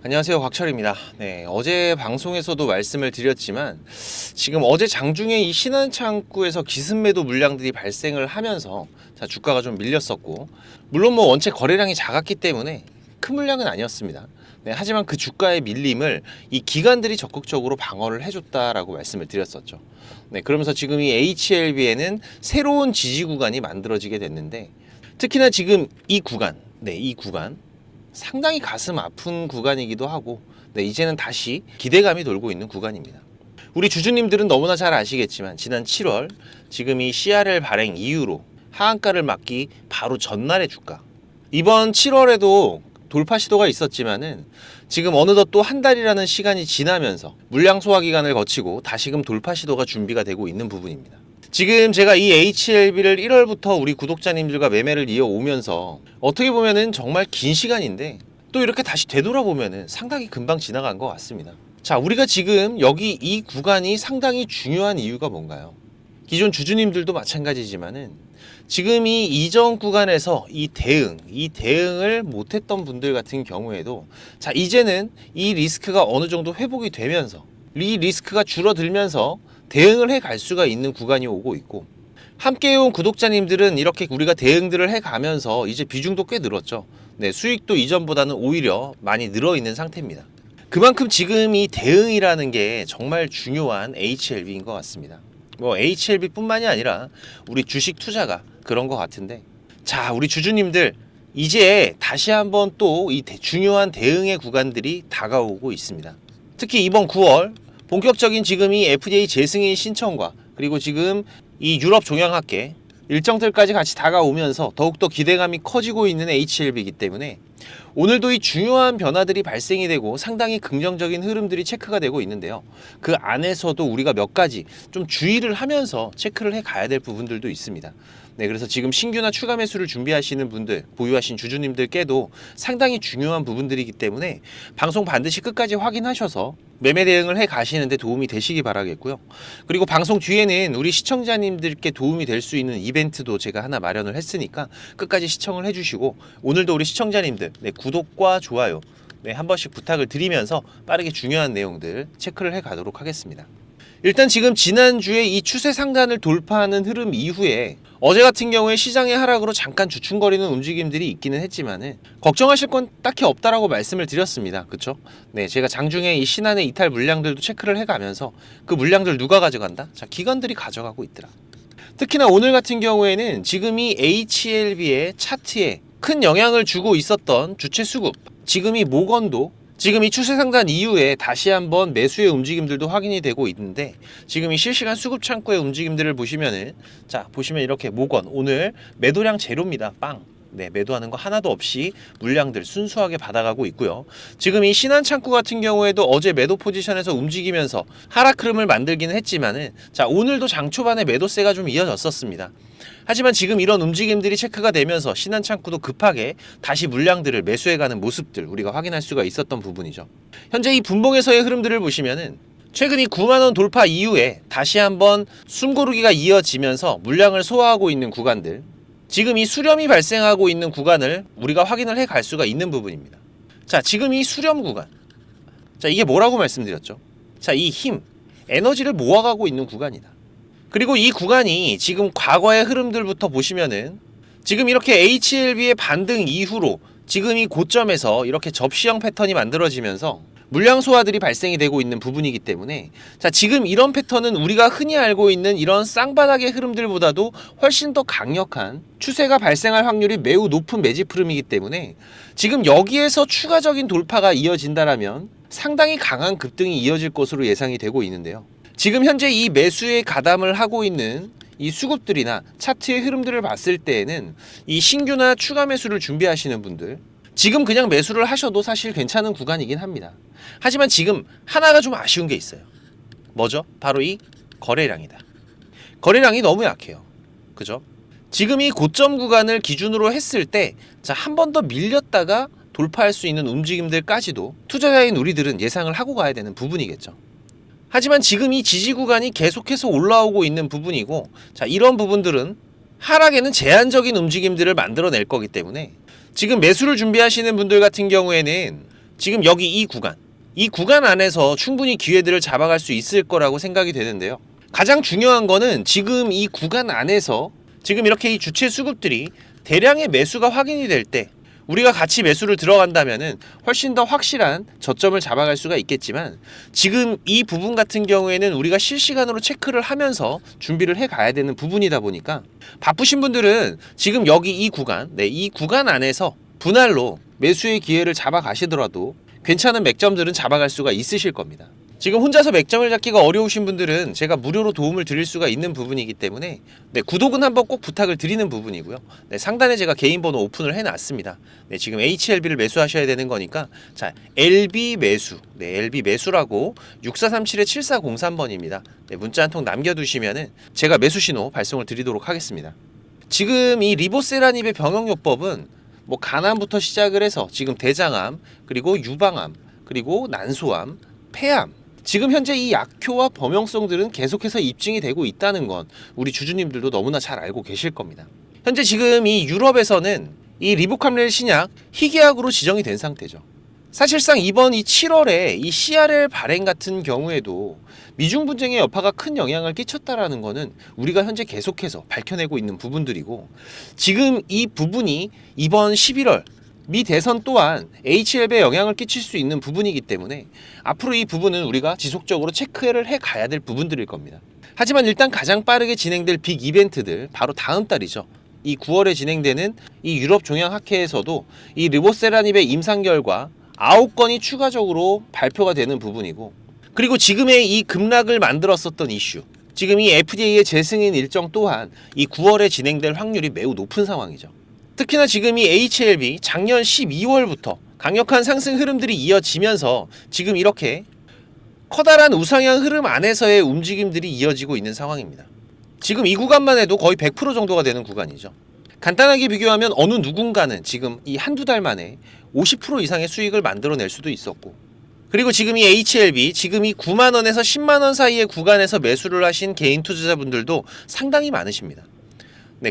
안녕하세요, 곽철입니다. 네, 어제 방송에서도 말씀을 드렸지만 지금 어제 장중에 이 신한창구에서 기습매도 물량들이 발생을 하면서 주가가 좀 밀렸었고, 물론 원체 거래량이 작았기 때문에 큰 물량은 아니었습니다. 네, 하지만 그 주가의 밀림을 이 기관들이 적극적으로 방어를 해줬다라고 말씀을 드렸었죠. 네, 그러면서 지금 이 HLB에는 새로운 지지 구간이 만들어지게 됐는데, 특히나 지금 이 구간, 이 구간 상당히 가슴 아픈 구간이기도 하고, 이제는 다시 기대감이 돌고 있는 구간입니다. 우리 주주님들은 너무나 잘 아시겠지만 지난 7월 지금 이 CRL 발행 이후로 하한가를 맞기 바로 전날의 주가, 이번 7월에도 돌파 시도가 있었지만은 지금 어느덧 또 한 달이라는 시간이 지나면서 물량 소화 기간을 거치고 다시금 돌파 시도가 준비가 되고 있는 부분입니다. 지금 제가 이 HLB를 1월부터 우리 구독자님들과 매매를 이어오면서 어떻게 보면은 정말 긴 시간인데 또 이렇게 다시 되돌아보면은 상당히 금방 지나간 것 같습니다. 자, 우리가 지금 여기 이 구간이 상당히 중요한 이유가 뭔가요? 기존 주주님들도 마찬가지지만은 지금 이 이전 구간에서 이 대응을 못했던 분들 같은 경우에도 자, 이제는 이 리스크가 어느 정도 회복이 되면서 이 리스크가 줄어들면서 대응을 해갈 수가 있는 구간이 오고 있고, 함께 해온 구독자님들은 이렇게 우리가 대응들을 해가면서 이제 비중도 꽤 늘었죠. 네, 수익도 이전보다는 오히려 많이 늘어 있는 상태입니다. 그만큼 지금 이 대응이라는 게 정말 중요한 HLB인 것 같습니다. HLB 뿐만이 아니라 우리 주식 투자가 그런 것 같은데, 자, 우리 주주님들 이제 다시 한번 또 이 중요한 대응의 구간들이 다가오고 있습니다. 특히 이번 9월 본격적인 지금 이 FDA 재승인 신청과 그리고 지금 이 유럽 종양학회 일정들까지 같이 다가오면서 더욱더 기대감이 커지고 있는 HLB이기 때문에 오늘도 이 중요한 변화들이 발생이 되고 상당히 긍정적인 흐름들이 체크가 되고 있는데요. 그 안에서도 우리가 몇 가지 좀 주의를 하면서 체크를 해 가야 될 부분들도 있습니다. 네, 그래서 지금 신규나 추가 매수를 준비하시는 분들, 보유하신 주주님들께도 상당히 중요한 부분들이기 때문에 방송 반드시 끝까지 확인하셔서 매매 대응을 해 가시는데 도움이 되시기 바라겠고요. 그리고 방송 뒤에는 우리 시청자님들께 도움이 될 수 있는 이벤트도 제가 하나 마련을 했으니까 끝까지 시청을 해주시고, 오늘도 우리 시청자님들 구독과 좋아요 한 번씩 부탁을 드리면서 빠르게 중요한 내용들 체크를 해 가도록 하겠습니다. 일단 지금 지난주에 이 추세 상단을 돌파하는 흐름 이후에 어제 같은 경우에 시장의 하락으로 잠깐 주춤거리는 움직임들이 있기는 했지만은 걱정하실 건 딱히 없다라고 말씀을 드렸습니다. 그쵸? 네, 제가 장중에 이 신한의 이탈 물량들도 체크를 해가면서 그 물량들 누가 가져간다? 자, 기관들이 가져가고 있더라. 특히나 오늘 같은 경우에는 지금 이 HLB의 차트에 큰 영향을 주고 있었던 주체 수급, 지금 이 모건도 지금 이 추세 상단 이후에 다시 한번 매수의 움직임들도 확인이 되고 있는데, 지금 이 실시간 수급 창구의 움직임들을 보시면은, 자, 보시면 이렇게 모건 오늘 매도량 제로입니다. 빵. 네, 매도하는 거 하나도 없이 물량들 순수하게 받아가고 있고요. 지금 이 신한창구 같은 경우에도 어제 매도 포지션에서 움직이면서 하락 흐름을 만들기는 했지만은, 자, 오늘도 장 초반에 매도세가 좀 이어졌었습니다. 하지만 지금 이런 움직임들이 체크가 되면서 신한창구도 급하게 다시 물량들을 매수해가는 모습들 우리가 확인할 수가 있었던 부분이죠. 현재 이 분봉에서의 흐름들을 보시면은 최근 이 9만원 돌파 이후에 다시 한번 숨고르기가 이어지면서 물량을 소화하고 있는 구간들, 지금 이 수렴이 발생하고 있는 구간을 우리가 확인을 해 갈 수가 있는 부분입니다. 자, 지금 이 수렴 구간, 자, 이게 뭐라고 말씀드렸죠? 자, 이 힘, 에너지를 모아가고 있는 구간이다. 그리고 이 구간이 지금 과거의 흐름들부터 보시면은 지금 이렇게 HLB의 반등 이후로 지금 이 고점에서 이렇게 접시형 패턴이 만들어지면서 물량 소화들이 발생이 되고 있는 부분이기 때문에, 자, 지금 이런 패턴은 우리가 흔히 알고 있는 이런 쌍바닥의 흐름들보다도 훨씬 더 강력한 추세가 발생할 확률이 매우 높은 매집 흐름이기 때문에 지금 여기에서 추가적인 돌파가 이어진다라면 상당히 강한 급등이 이어질 것으로 예상이 되고 있는데요. 지금 현재 이 매수에 가담을 하고 있는 이 수급들이나 차트의 흐름들을 봤을 때에는 이 신규나 추가 매수를 준비하시는 분들, 지금 그냥 매수를 하셔도 사실 괜찮은 구간이긴 합니다. 하지만 지금 하나가 좀 아쉬운 게 있어요. 뭐죠? 바로 이 거래량이다. 거래량이 너무 약해요. 그죠? 지금 이 고점 구간을 기준으로 했을 때, 자, 한 번 더 밀렸다가 돌파할 수 있는 움직임들까지도 투자자인 우리들은 예상을 하고 가야 되는 부분이겠죠. 하지만 지금 이 지지 구간이 계속해서 올라오고 있는 부분이고, 자, 이런 부분들은 하락에는 제한적인 움직임들을 만들어낼 거기 때문에 지금 매수를 준비하시는 분들 같은 경우에는 지금 여기 이 구간 안에서 충분히 기회들을 잡아갈 수 있을 거라고 생각이 되는데요. 가장 중요한 거는 지금 이 구간 안에서 지금 이렇게 이 주체 수급들이 대량의 매수가 확인이 될 때 우리가 같이 매수를 들어간다면은 훨씬 더 확실한 저점을 잡아갈 수가 있겠지만, 지금 이 부분 같은 경우에는 우리가 실시간으로 체크를 하면서 준비를 해 가야 되는 부분이다 보니까 바쁘신 분들은 지금 여기 이 구간 안에서 분할로 매수의 기회를 잡아 가시더라도 괜찮은 맥점들은 잡아갈 수가 있으실 겁니다. 지금 혼자서 맥점을 잡기가 어려우신 분들은 제가 무료로 도움을 드릴 수가 있는 부분이기 때문에 구독은 한번 꼭 부탁을 드리는 부분이고요. 상단에 제가 개인 번호 오픈을 해놨습니다. 지금 HLB를 매수하셔야 되는 거니까, 자, LB 매수, LB 매수라고 6437-7403번입니다. 문자 한 통 남겨두시면은 제가 매수 신호 발송을 드리도록 하겠습니다. 지금 이 리보세라닙의 병용요법은 뭐 간암부터 시작을 해서 지금 대장암, 그리고 유방암, 그리고 난소암, 폐암, 지금 현재 이 약효와 범용성들은 계속해서 입증이 되고 있다는 건 우리 주주님들도 너무나 잘 알고 계실 겁니다. 현재 지금 이 유럽에서는 이 리보캄렐 신약 희귀약으로 지정이 된 상태죠. 사실상 이번 이 7월에 이 CRL 발행 같은 경우에도 미중 분쟁의 여파가 큰 영향을 끼쳤다라는 거는 우리가 현재 계속해서 밝혀내고 있는 부분들이고, 지금 이 부분이 이번 11월 미 대선 또한 HLB에 영향을 끼칠 수 있는 부분이기 때문에 앞으로 이 부분은 우리가 지속적으로 체크를 해 가야 될 부분들일 겁니다. 하지만 일단 가장 빠르게 진행될 빅 이벤트들, 바로 다음 달이죠. 이 9월에 진행되는 이 유럽 종양학회에서도 이 리보세라닙의 임상 결과 9건이 추가적으로 발표가 되는 부분이고, 그리고 지금의 이 급락을 만들었었던 이슈, 지금 이 FDA의 재승인 일정 또한 이 9월에 진행될 확률이 매우 높은 상황이죠. 특히나 지금 이 HLB 작년 12월부터 강력한 상승 흐름들이 이어지면서 지금 이렇게 커다란 우상향 흐름 안에서의 움직임들이 이어지고 있는 상황입니다. 지금 이 구간만 해도 거의 100% 정도가 되는 구간이죠. 간단하게 비교하면 어느 누군가는 지금 이 한두 달 만에 50% 이상의 수익을 만들어낼 수도 있었고, 그리고 지금 이 HLB 지금 이 9만원에서 10만원 사이의 구간에서 매수를 하신 개인 투자자분들도 상당히 많으십니다.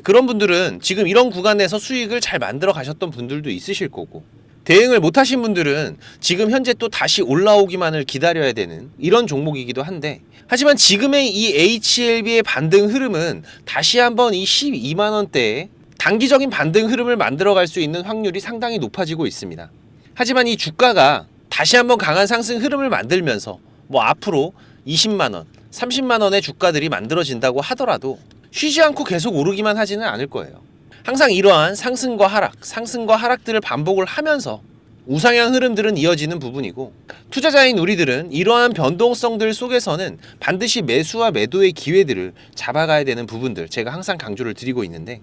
그런 분들은 지금 이런 구간에서 수익을 잘 만들어 가셨던 분들도 있으실 거고, 대응을 못 하신 분들은 지금 현재 또 다시 올라오기만을 기다려야 되는 이런 종목이기도 한데, 하지만 지금의 이 HLB의 반등 흐름은 다시 한번 이 12만원대에 단기적인 반등 흐름을 만들어 갈 수 있는 확률이 상당히 높아지고 있습니다. 하지만 이 주가가 다시 한번 강한 상승 흐름을 만들면서 뭐 앞으로 20만원, 30만원의 주가들이 만들어진다고 하더라도 쉬지 않고 계속 오르기만 하지는 않을 거예요. 항상 이러한 상승과 하락들을 반복을 하면서 우상향 흐름들은 이어지는 부분이고, 투자자인 우리들은 이러한 변동성들 속에서는 반드시 매수와 매도의 기회들을 잡아가야 되는 부분들, 제가 항상 강조를 드리고 있는데,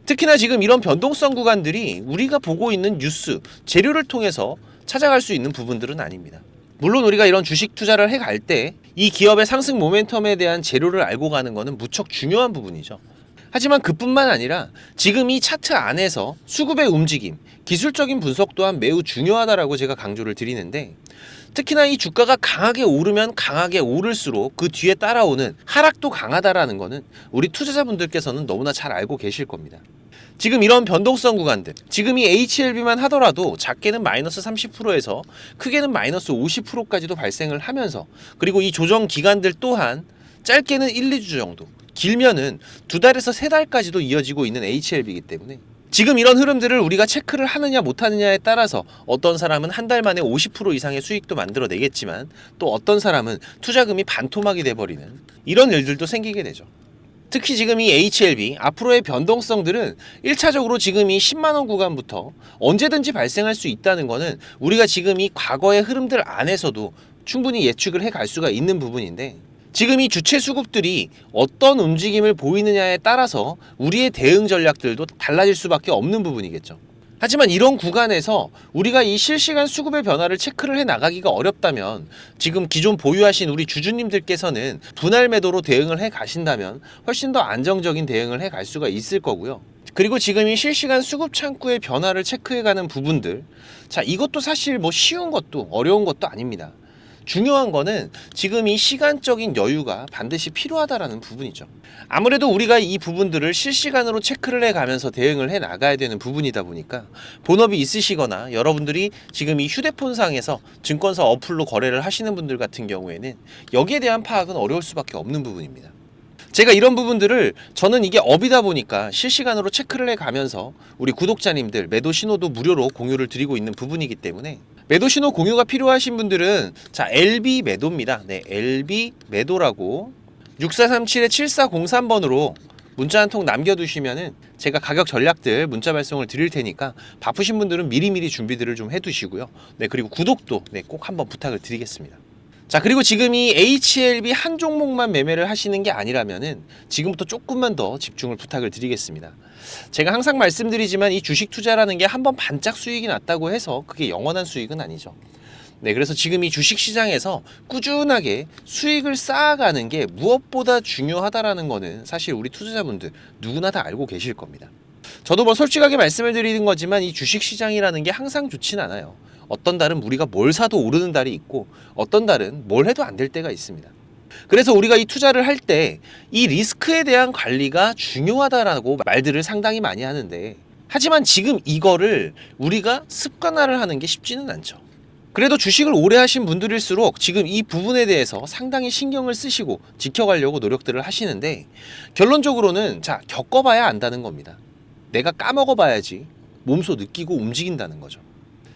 특히나 지금 이런 변동성 구간들이 우리가 보고 있는 뉴스, 재료를 통해서 찾아갈 수 있는 부분들은 아닙니다. 물론 우리가 이런 주식 투자를 해갈 때 이 기업의 상승 모멘텀에 대한 재료를 알고 가는 것은 무척 중요한 부분이죠. 하지만 그뿐만 아니라 지금 이 차트 안에서 수급의 움직임, 기술적인 분석 또한 매우 중요하다라고 제가 강조를 드리는데, 특히나 이 주가가 강하게 오르면 강하게 오를수록 그 뒤에 따라오는 하락도 강하다라는 것은 우리 투자자분들께서는 너무나 잘 알고 계실 겁니다. 지금 이런 변동성 구간들, 지금 이 HLB만 하더라도 작게는 마이너스 30%에서 크게는 마이너스 50%까지도 발생을 하면서, 그리고 이 조정 기간들 또한 짧게는 1, 2주 정도, 길면은 2달에서 3달까지도 이어지고 있는 HLB이기 때문에 지금 이런 흐름들을 우리가 체크를 하느냐 못하느냐에 따라서 어떤 사람은 한 달 만에 50% 이상의 수익도 만들어내겠지만, 또 어떤 사람은 투자금이 반토막이 돼버리는 이런 일들도 생기게 되죠. 특히 지금 이 HLB 앞으로의 변동성들은 1차적으로 지금 이 10만원 구간부터 언제든지 발생할 수 있다는 것은 우리가 지금 이 과거의 흐름들 안에서도 충분히 예측을 해갈 수가 있는 부분인데, 지금 이 주체 수급들이 어떤 움직임을 보이느냐에 따라서 우리의 대응 전략들도 달라질 수밖에 없는 부분이겠죠. 하지만 이런 구간에서 우리가 이 실시간 수급의 변화를 체크를 해 나가기가 어렵다면, 지금 기존 보유하신 우리 주주님들께서는 분할 매도로 대응을 해 가신다면 훨씬 더 안정적인 대응을 해 갈 수가 있을 거고요. 그리고 지금 이 실시간 수급 창구의 변화를 체크해 가는 부분들, 자, 이것도 사실 뭐 쉬운 것도 어려운 것도 아닙니다. 중요한 거는 지금 이 시간적인 여유가 반드시 필요하다라는 부분이죠. 아무래도 우리가 이 부분들을 실시간으로 체크를 해가면서 대응을 해 나가야 되는 부분이다 보니까 본업이 있으시거나 여러분들이 지금 이 휴대폰상에서 증권사 어플로 거래를 하시는 분들 같은 경우에는 여기에 대한 파악은 어려울 수밖에 없는 부분입니다. 제가 이런 부분들을 저는 이게 업이다 보니까 실시간으로 체크를 해가면서 우리 구독자님들 매도 신호도 무료로 공유를 드리고 있는 부분이기 때문에 매도 신호 공유가 필요하신 분들은 자 LB 매도입니다. 네, LB 매도라고 6437-7403번으로 문자 한 통 남겨두시면은 제가 가격 전략들 문자 발송을 드릴 테니까 바쁘신 분들은 미리미리 준비들을 좀 해두시고요. 네, 그리고 구독도 네, 꼭 한번 부탁을 드리겠습니다. 자, 그리고 지금 이 HLB 한 종목만 매매를 하시는 게 아니라면은 지금부터 조금만 더 집중을 부탁을 드리겠습니다. 제가 항상 말씀드리지만 이 주식 투자라는 게 한번 반짝 수익이 났다고 해서 그게 영원한 수익은 아니죠. 네, 그래서 지금 이 주식 시장에서 꾸준하게 수익을 쌓아가는 게 무엇보다 중요하다라는 거는 사실 우리 투자자분들 누구나 다 알고 계실 겁니다. 저도 뭐 솔직하게 말씀을 드리는 거지만 이 주식 시장이라는 게 항상 좋진 않아요. 어떤 달은 우리가 뭘 사도 오르는 달이 있고 어떤 달은 뭘 해도 안 될 때가 있습니다. 그래서 우리가 이 투자를 할 때 이 리스크에 대한 관리가 중요하다라고 말들을 상당히 많이 하는데 하지만 지금 이거를 우리가 습관화를 하는 게 쉽지는 않죠. 그래도 주식을 오래 하신 분들일수록 지금 이 부분에 대해서 상당히 신경을 쓰시고 지켜가려고 노력들을 하시는데 결론적으로는 자 겪어봐야 안다는 겁니다. 내가 까먹어봐야지 몸소 느끼고 움직인다는 거죠.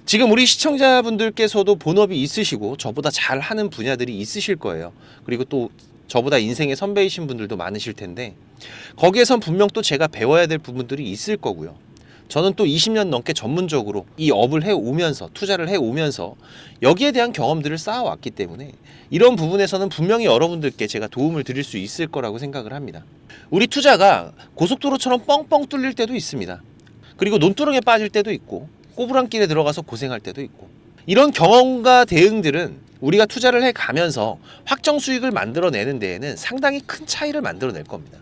지금 우리 시청자분들께서도 본업이 있으시고 저보다 잘하는 분야들이 있으실 거예요. 그리고 또 저보다 인생의 선배이신 분들도 많으실 텐데 거기에선 분명 또 제가 배워야 될 부분들이 있을 거고요. 저는 또 20년 넘게 전문적으로 이 업을 해오면서 투자를 해오면서 여기에 대한 경험들을 쌓아왔기 때문에 이런 부분에서는 분명히 여러분들께 제가 도움을 드릴 수 있을 거라고 생각을 합니다. 우리 투자가 고속도로처럼 뻥뻥 뚫릴 때도 있습니다. 그리고 논두렁에 빠질 때도 있고 꼬부랑길에 들어가서 고생할 때도 있고 이런 경험과 대응들은 우리가 투자를 해가면서 확정 수익을 만들어내는 데에는 상당히 큰 차이를 만들어낼 겁니다.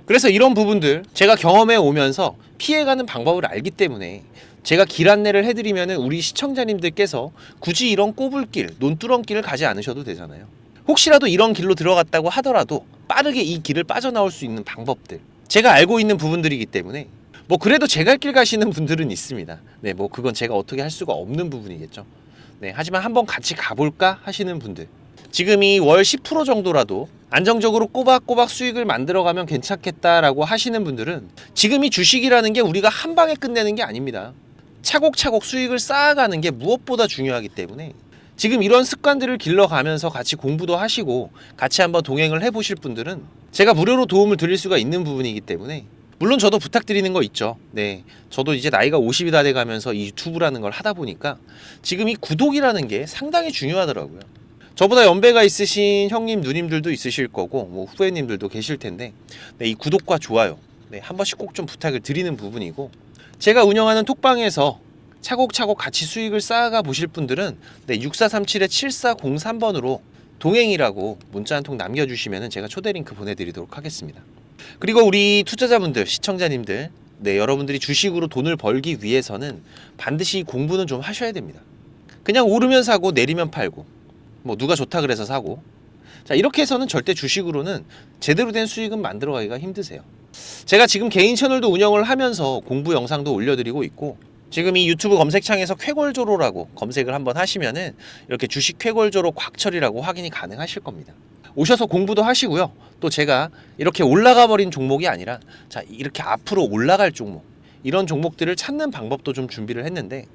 그래서 이런 부분들 제가 경험해 오면서 피해가는 방법을 알기 때문에 제가 길 안내를 해드리면 우리 시청자님들께서 굳이 이런 꼬불길, 논두렁길을 가지 않으셔도 되잖아요. 혹시라도 이런 길로 들어갔다고 하더라도 빠르게 이 길을 빠져나올 수 있는 방법들 제가 알고 있는 부분들이기 때문에 뭐 그래도 제 갈 길 가시는 분들은 있습니다. 네, 뭐 그건 제가 어떻게 할 수가 없는 부분이겠죠. 네, 하지만 한번 같이 가볼까 하시는 분들 지금 이 월 10% 정도라도 안정적으로 꼬박꼬박 수익을 만들어가면 괜찮겠다라고 하시는 분들은 지금 이 주식이라는 게 우리가 한 방에 끝내는 게 아닙니다. 차곡차곡 수익을 쌓아가는 게 무엇보다 중요하기 때문에 지금 이런 습관들을 길러가면서 같이 공부도 하시고 같이 한번 동행을 해보실 분들은 제가 무료로 도움을 드릴 수가 있는 부분이기 때문에 물론 저도 부탁드리는 거 있죠. 네, 저도 이제 나이가 50이 다 돼가면서 이 유튜브라는 걸 하다 보니까 지금 이 구독이라는 게 상당히 중요하더라고요. 저보다 연배가 있으신 형님, 누님들도 있으실 거고 뭐 후배님들도 계실 텐데 네, 이 구독과 좋아요 네, 한 번씩 꼭 좀 부탁을 드리는 부분이고 제가 운영하는 톡방에서 차곡차곡 같이 수익을 쌓아가 보실 분들은 네, 6437-7403번으로 동행이라고 문자 한 통 남겨주시면 제가 초대 링크 보내드리도록 하겠습니다. 그리고 우리 투자자분들, 시청자님들 네, 여러분들이 주식으로 돈을 벌기 위해서는 반드시 공부는 좀 하셔야 됩니다. 그냥 오르면 사고 내리면 팔고 뭐 누가 좋다 그래서 사고 자 이렇게 해서는 절대 주식으로는 제대로 된 수익은 만들어가기가 힘드세요. 제가 지금 개인 채널도 운영을 하면서 공부 영상도 올려드리고 있고 지금 이 유튜브 검색창에서 쾌골조로라고 검색을 한번 하시면은 이렇게 주식 쾌골조로 곽철이라고 확인이 가능하실 겁니다. 오셔서 공부도 하시고요. 또 제가 이렇게 올라가 버린 종목이 아니라 자 이렇게 앞으로 올라갈 종목 이런 종목들을 찾는 방법도 좀 준비를 했는데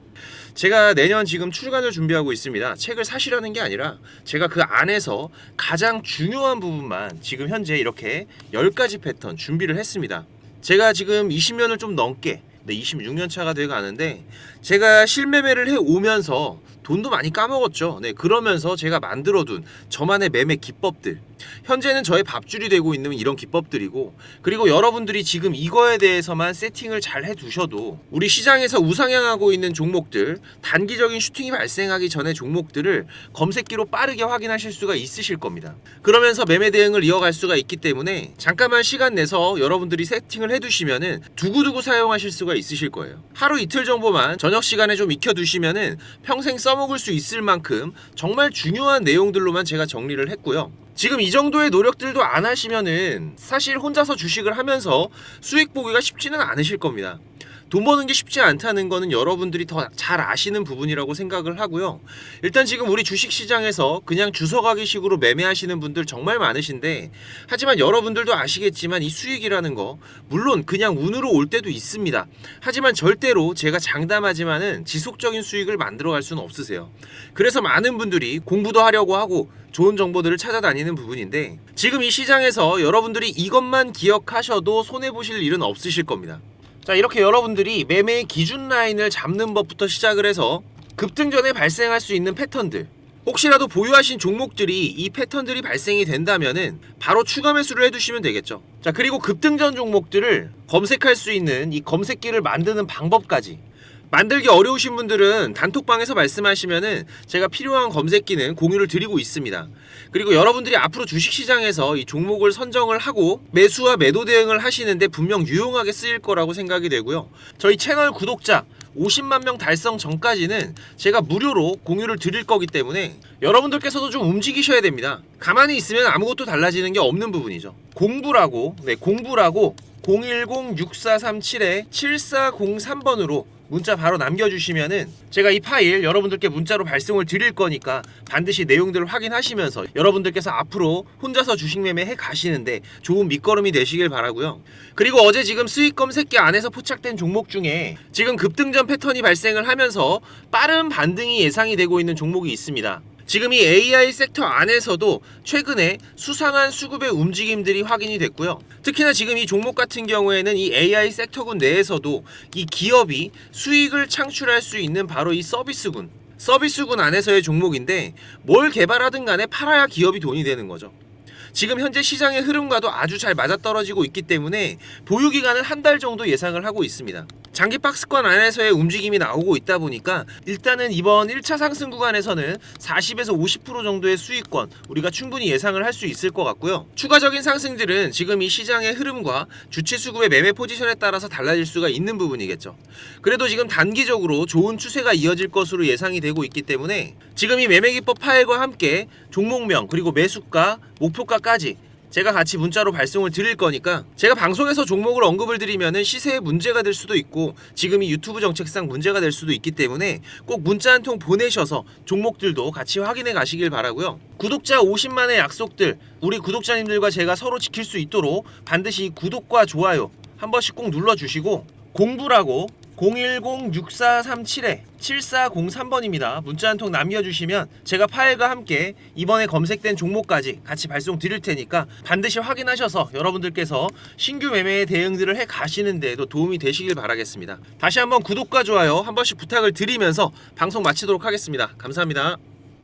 제가 내년 지금 출간을 준비하고 있습니다. 책을 사시라는 게 아니라 제가 그 안에서 가장 중요한 부분만 지금 현재 이렇게 10가지 패턴 준비를 했습니다. 제가 지금 20년을 좀 넘게 26년 차가 돼 가는데 제가 실매매를 해 오면서 돈도 많이 까먹었죠. 네, 그러면서 제가 만들어둔 저만의 매매 기법들 현재는 저의 밥줄이 되고 있는 이런 기법들이고, 그리고 여러분들이 지금 이거에 대해서만 세팅을 잘 해두셔도 우리 시장에서 우상향하고 있는 종목들, 단기적인 슈팅이 발생하기 전에 종목들을 검색기로 빠르게 확인하실 수가 있으실 겁니다. 그러면서 매매 대응을 이어갈 수가 있기 때문에 잠깐만 시간 내서 여러분들이 세팅을 해두시면은 두고두고 사용하실 수가 있으실 거예요. 하루 이틀 정도만 저녁 시간에 좀 익혀두시면은 평생 써먹을 수 있을 만큼 정말 중요한 내용들로만 제가 정리를 했고요. 지금 이 정도의 노력들도 안 하시면은 사실 혼자서 주식을 하면서 수익 보기가 쉽지는 않으실 겁니다. 돈 버는 게 쉽지 않다는 거는 여러분들이 더 잘 아시는 부분이라고 생각을 하고요. 일단 지금 우리 주식시장에서 그냥 주워가기 식으로 매매하시는 분들 정말 많으신데, 하지만 여러분들도 아시겠지만 이 수익이라는 거 물론 그냥 운으로 올 때도 있습니다. 하지만 절대로 제가 장담하지만은 지속적인 수익을 만들어갈 수는 없으세요. 그래서 많은 분들이 공부도 하려고 하고 좋은 정보들을 찾아다니는 부분인데, 지금 이 시장에서 여러분들이 이것만 기억하셔도 손해보실 일은 없으실 겁니다. 자, 이렇게 여러분들이 매매의 기준 라인을 잡는 법부터 시작을 해서 급등 전에 발생할 수 있는 패턴들, 혹시라도 보유하신 종목들이 이 패턴들이 발생이 된다면은 바로 추가 매수를 해두시면 되겠죠. 자, 그리고 급등 전 종목들을 검색할 수 있는 이 검색기를 만드는 방법까지, 만들기 어려우신 분들은 단톡방에서 말씀하시면은 제가 필요한 검색기는 공유를 드리고 있습니다. 그리고 여러분들이 앞으로 주식시장에서 이 종목을 선정을 하고 매수와 매도 대응을 하시는데 분명 유용하게 쓰일 거라고 생각이 되고요. 저희 채널 구독자 50만 명 달성 전까지는 제가 무료로 공유를 드릴 거기 때문에 여러분들께서도 좀 움직이셔야 됩니다. 가만히 있으면 아무것도 달라지는 게 없는 부분이죠. 공부라고 010-6437-7403번으로 문자 바로 남겨주시면은 제가 이 파일 여러분들께 문자로 발송을 드릴 거니까 반드시 내용들을 확인하시면서 여러분들께서 앞으로 혼자서 주식 매매 해 가시는데 좋은 밑거름이 되시길 바라고요. 그리고 어제 지금 수익 검색기 안에서 포착된 종목 중에 지금 급등전 패턴이 발생을 하면서 빠른 반등이 예상이 되고 있는 종목이 있습니다. 지금 이 AI 섹터 안에서도 최근에 수상한 수급의 움직임들이 확인이 됐고요. 특히나 지금 이 종목 같은 경우에는 이 AI 섹터군 내에서도 이 기업이 수익을 창출할 수 있는 바로 이 서비스군 안에서의 종목인데, 뭘 개발하든 간에 팔아야 기업이 돈이 되는 거죠. 지금 현재 시장의 흐름과도 아주 잘 맞아떨어지고 있기 때문에 보유기간은 한 달 정도 예상을 하고 있습니다. 장기 박스권 안에서의 움직임이 나오고 있다 보니까 일단은 이번 1차 상승 구간에서는 40에서 50% 정도의 수익권 우리가 충분히 예상을 할 수 있을 것 같고요. 추가적인 상승들은 지금 이 시장의 흐름과 주체 수급의 매매 포지션에 따라서 달라질 수가 있는 부분이겠죠. 그래도 지금 단기적으로 좋은 추세가 이어질 것으로 예상이 되고 있기 때문에 지금 이 매매기법 파일과 함께 종목명 그리고 매수가, 목표가까지 제가 같이 문자로 발송을 드릴 거니까, 제가 방송에서 종목을 언급을 드리면은 시세에 문제가 될 수도 있고 지금 이 유튜브 정책상 문제가 될 수도 있기 때문에 꼭 문자 한 통 보내셔서 종목들도 같이 확인해 가시길 바라고요. 구독자 50만의 약속들, 우리 구독자님들과 제가 서로 지킬 수 있도록 반드시 구독과 좋아요 한 번씩 꼭 눌러주시고, 공부라고 010-6437-7403번입니다. 문자 한 통 남겨주시면 제가 파일과 함께 이번에 검색된 종목까지 같이 발송 드릴 테니까 반드시 확인하셔서 여러분들께서 신규 매매의 대응들을 해 가시는 데에도 도움이 되시길 바라겠습니다. 다시 한번 구독과 좋아요 한 번씩 부탁을 드리면서 방송 마치도록 하겠습니다. 감사합니다.